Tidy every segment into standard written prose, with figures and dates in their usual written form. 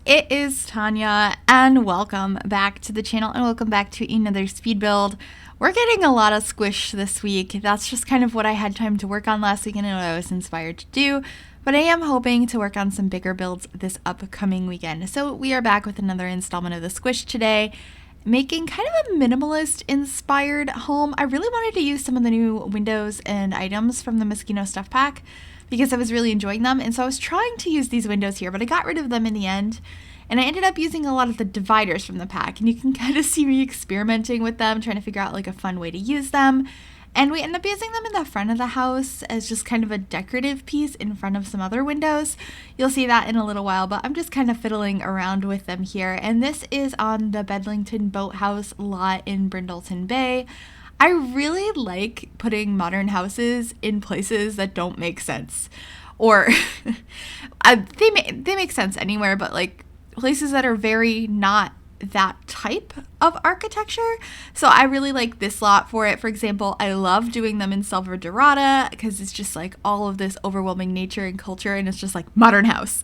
It is Tanya, and welcome back to the channel, and welcome back to another speed build. We're getting a lot of squish this week. That's just kind of what I had time to work on last week and what I was inspired to do, but I am hoping to work on some bigger builds this upcoming weekend. So we are back with another installment of the squish today, making kind of a minimalist inspired home. I really wanted to use some of the new windows and items from the Mosquito stuff pack, because I was really enjoying them, and so I was trying to use these windows here, but I got rid of them in the end, and I ended up using a lot of the dividers from the pack, and you can kind of see me experimenting with them, trying to figure out like a fun way to use them, and we ended up using them in the front of the house as just kind of a decorative piece in front of some other windows. You'll see that in a little while, but I'm just kind of fiddling around with them here, and this is on the Bedlington Boathouse lot in Brindleton Bay. I really like putting modern houses in places that don't make sense, or they make sense anywhere, but like places that are very not that type of architecture. So I really like this lot for it. For example, I love doing them in Selva Dorada because it's just like all of this overwhelming nature and culture, and it's just like modern house.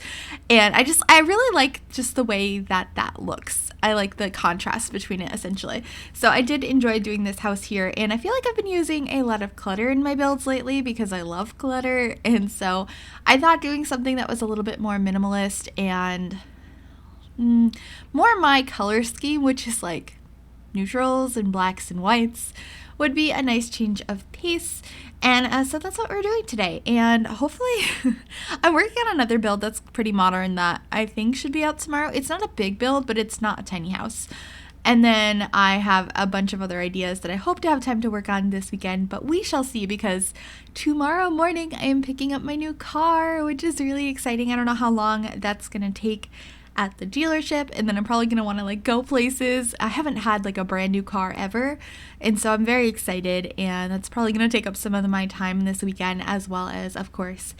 And I really like just the way that looks. I like the contrast between it essentially. So I did enjoy doing this house here, and I feel like I've been using a lot of clutter in my builds lately because I love clutter, and so I thought doing something that was a little bit more minimalist and more my color scheme, which is like neutrals and blacks and whites, would be a nice change of pace. And so that's what we're doing today, and hopefully I'm working on another build that's pretty modern that I think should be out tomorrow. It's not a big build, but it's not a tiny house. And then I have a bunch of other ideas that I hope to have time to work on this weekend, but we shall see, because tomorrow morning I am picking up my new car, which is really exciting. I don't know how long that's gonna take at the dealership, and then I'm probably gonna want to like go places. I haven't had like a brand new car ever, and so I'm very excited, and that's probably gonna take up some of my time this weekend, as well as of course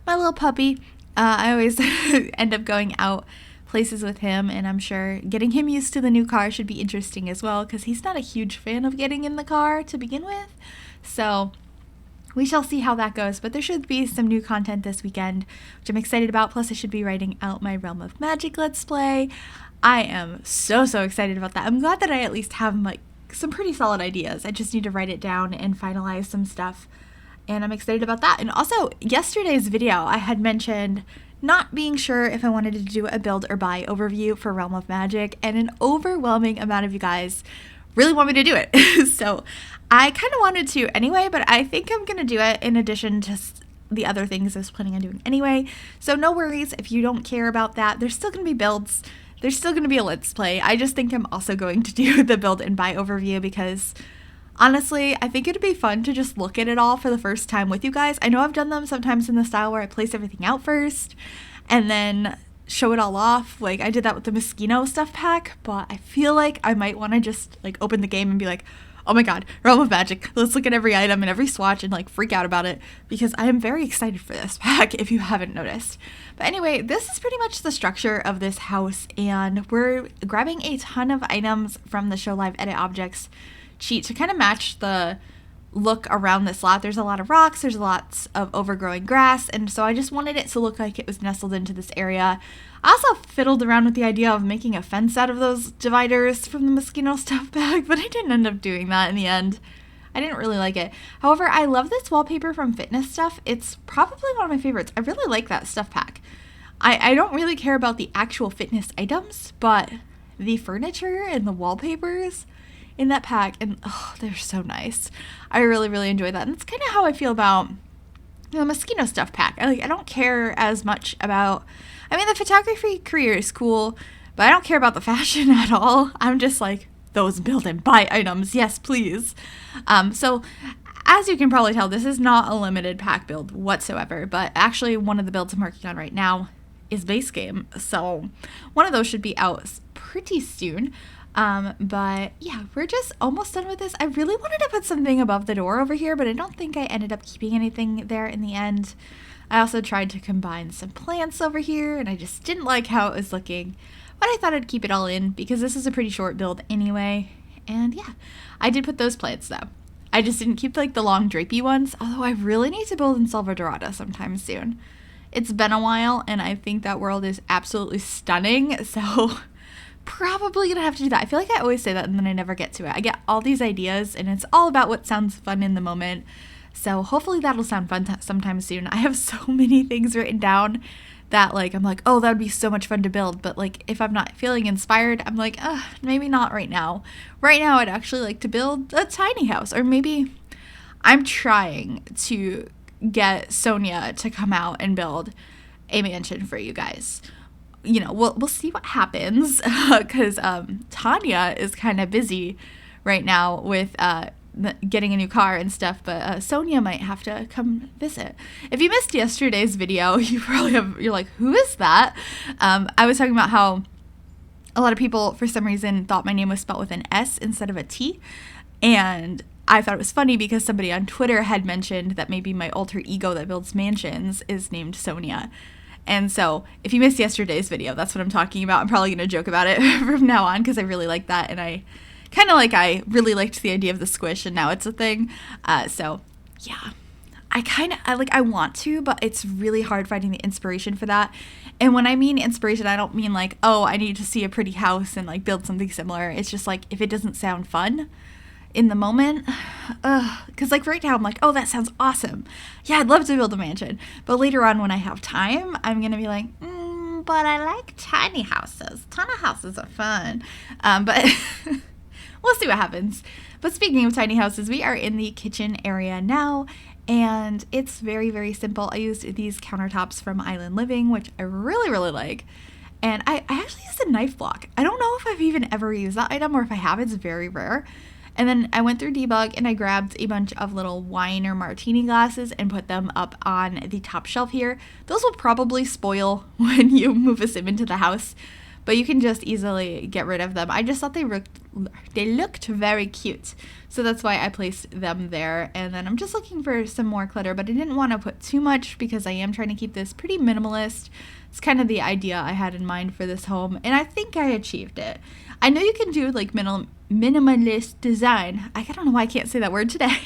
my little puppy. I always end up going out places with him, and I'm sure getting him used to the new car should be interesting as well, because he's not a huge fan of getting in the car to begin with. So we shall see how that goes, but there should be some new content this weekend, which I'm excited about. Plus, I should be writing out my Realm of Magic Let's Play. I am so excited about that. I'm glad that I at least have like some pretty solid ideas. I just need to write it down and finalize some stuff, and I'm excited about that. And also, yesterday's video, I had mentioned not being sure if I wanted to do a build or buy overview for Realm of Magic, and an overwhelming amount of you guys really want me to do it. So I kind of wanted to anyway, but I think I'm going to do it in addition to the other things I was planning on doing anyway. So no worries if you don't care about that. There's still going to be builds. There's still going to be a Let's Play. I just think I'm also going to do the build and buy overview because honestly, I think it'd be fun to just look at it all for the first time with you guys. I know I've done them sometimes in the style where I place everything out first and then show it all off. Like I did that with the Mosquito stuff pack, but I feel like I might want to just like open the game and be like, oh my god, Realm of Magic, let's look at every item and every swatch and like freak out about it, because I am very excited for this pack if you haven't noticed. But anyway, this is pretty much the structure of this house, and we're grabbing a ton of items from the Show Live Edit Objects cheat to kind of match the look around this lot. There's a lot of rocks, there's lots of overgrowing grass, and so I just wanted it to look like it was nestled into this area. I also fiddled around with the idea of making a fence out of those dividers from the Mosquito stuff bag, but I didn't end up doing that in the end. I didn't really like it. However, I love this wallpaper from Fitness Stuff. It's probably one of my favorites. I really like that stuff pack. I don't really care about the actual fitness items, but the furniture and the wallpapers in that pack, and oh, they're so nice. I really enjoy that, and that's kind of how I feel about the Mosquito stuff pack. I don't care as much about, I mean, the photography career is cool, but I don't care about the fashion at all. I'm just like, those build and buy items, yes please. So as you can probably tell, this is not a limited pack build whatsoever, but actually one of the builds I'm working on right now is base game, so one of those should be out pretty soon. But yeah, we're just almost done with this. I really wanted to put something above the door over here, but I don't think I ended up keeping anything there in the end. I also tried to combine some plants over here, and I just didn't like how it was looking, but I thought I'd keep it all in because this is a pretty short build anyway. And yeah, I did put those plants though. I just didn't keep like the long drapey ones, although I really need to build in Selva Dorada sometime soon. It's been a while, and I think that world is absolutely stunning, so probably gonna have to do that. I feel like I always say that and then I never get to it. I get all these ideas and it's all about what sounds fun in the moment. So hopefully that'll sound fun sometime soon. I have so many things written down that like I'm like, oh, that would be so much fun to build. But like if I'm not feeling inspired, I'm like, maybe not right now. Right now I'd actually like to build a tiny house, or maybe I'm trying to get Sonia to come out and build a mansion for you guys. You know, we'll see what happens, because Tanya is kind of busy right now with getting a new car and stuff, but Sonia might have to come visit. If you missed yesterday's video, you're like, who is that? I was talking about how a lot of people for some reason thought my name was spelled with an S instead of a T, and I thought it was funny because somebody on Twitter had mentioned that maybe my alter ego that builds mansions is named Sonia. And so if you missed yesterday's video, that's what I'm talking about. I'm probably going to joke about it from now on because I really like that. And I really liked the idea of the squish, and now it's a thing. So yeah, I want to, but it's really hard finding the inspiration for that. And when I mean inspiration, I don't mean like, oh, I need to see a pretty house and like build something similar. It's just like, if it doesn't sound fun in the moment, because like right now I'm like, oh, that sounds awesome. Yeah, I'd love to build a mansion. But later on when I have time, I'm going to be like, but I like tiny houses. Tiny houses are fun. But we'll see what happens. But speaking of tiny houses, we are in the kitchen area now, and it's very, very simple. I used these countertops from Island Living, which I really, really like. And I actually used a knife block. I don't know if I've even ever used that item, or if I have, it's very rare. And then I went through Debug and I grabbed a bunch of little wine or martini glasses and put them up on the top shelf here. Those will probably spoil when you move a sim into the house, but you can just easily get rid of them. I just thought they looked very cute, so that's why I placed them there. And then I'm just looking for some more clutter, but I didn't want to put too much because I am trying to keep this pretty minimalist. It's kind of the idea I had in mind for this home, and I think I achieved it. I know you can do like minimalist design. I don't know why I can't say that word today.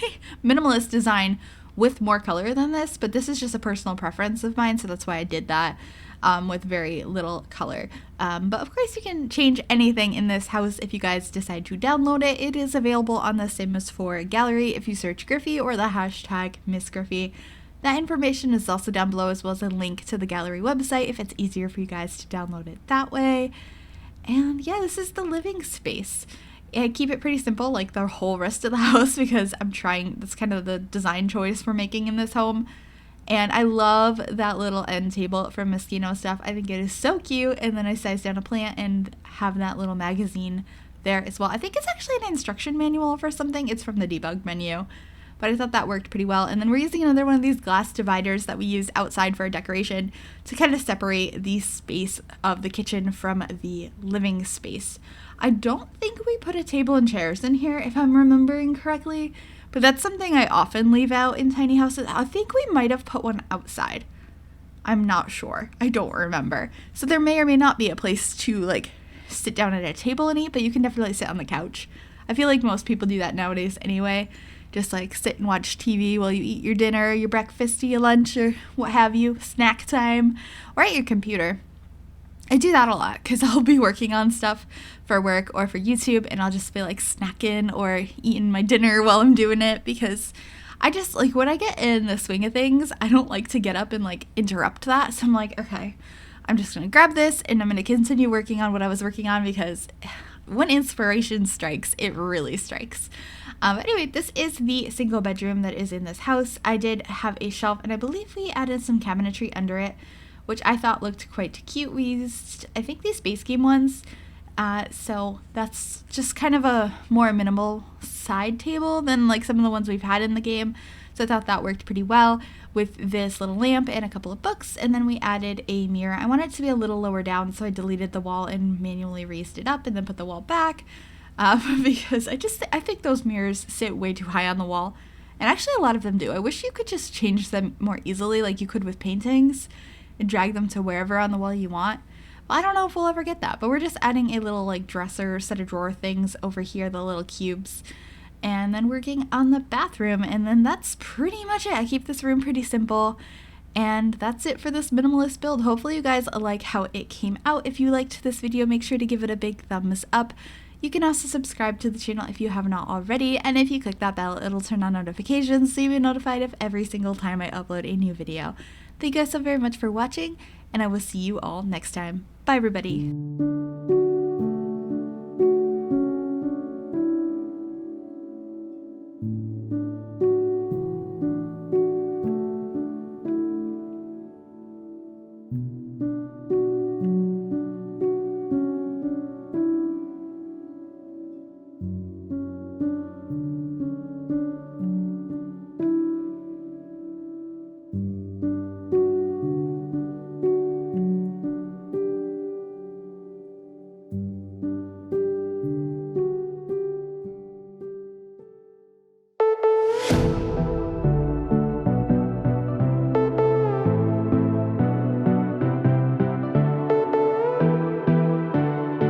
Minimalist design with more color than this, but this is just a personal preference of mine, so that's why I did that with very little color. But of course you can change anything in this house if you guys decide to download it. It is available on the Sims 4 gallery if you search Gryphi or the hashtag MsGryphi. That information is also down below, as well as a link to the gallery website if it's easier for you guys to download it that way. And yeah, this is the living space. I keep it pretty simple, like the whole rest of the house, because I'm trying, that's kind of the design choice we're making in this home. And I love that little end table from Moschino stuff. I think it is so cute. And then I sized down a plant and have that little magazine there as well. I think it's actually an instruction manual for something. It's from the debug menu. But I thought that worked pretty well. And then we're using another one of these glass dividers that we use outside for our decoration to kind of separate the space of the kitchen from the living space. I don't think we put a table and chairs in here, if I'm remembering correctly, but that's something I often leave out in tiny houses. I think we might have put one outside. I'm not sure. I don't remember. So there may or may not be a place to like sit down at a table and eat, but you can definitely sit on the couch. I feel like most people do that nowadays anyway. Just like sit and watch TV while you eat your dinner, your breakfast, your lunch, or what have you, snack time, or at your computer. I do that a lot because I'll be working on stuff for work or for YouTube, and I'll just be like snacking or eating my dinner while I'm doing it, because I just like, when I get in the swing of things, I don't like to get up and like interrupt that. So I'm like, okay, I'm just gonna grab this and I'm gonna continue working on what I was working on, because when inspiration strikes, it really strikes. Anyway, this is the single bedroom that is in this house. I did have a shelf, and I believe we added some cabinetry under it, which I thought looked quite cute. We used, I think, these base game ones. So that's just kind of a more minimal side table than like some of the ones we've had in the game. So I thought that worked pretty well with this little lamp and a couple of books. And then we added a mirror. I wanted it to be a little lower down, so I deleted the wall and manually raised it up and then put the wall back. Because I think those mirrors sit way too high on the wall. And actually a lot of them do. I wish you could just change them more easily like you could with paintings and drag them to wherever on the wall you want. Well, I don't know if we'll ever get that, but we're just adding a little like dresser set of drawer things over here, the little cubes. And then working on the bathroom, and then that's pretty much it. I keep this room pretty simple. And that's it for this minimalist build. Hopefully you guys like how it came out. If you liked this video, make sure to give it a big thumbs up. You can also subscribe to the channel if you have not already, and if you click that bell, it'll turn on notifications so you'll be notified of every single time I upload a new video. Thank you guys so very much for watching, and I will see you all next time. Bye everybody!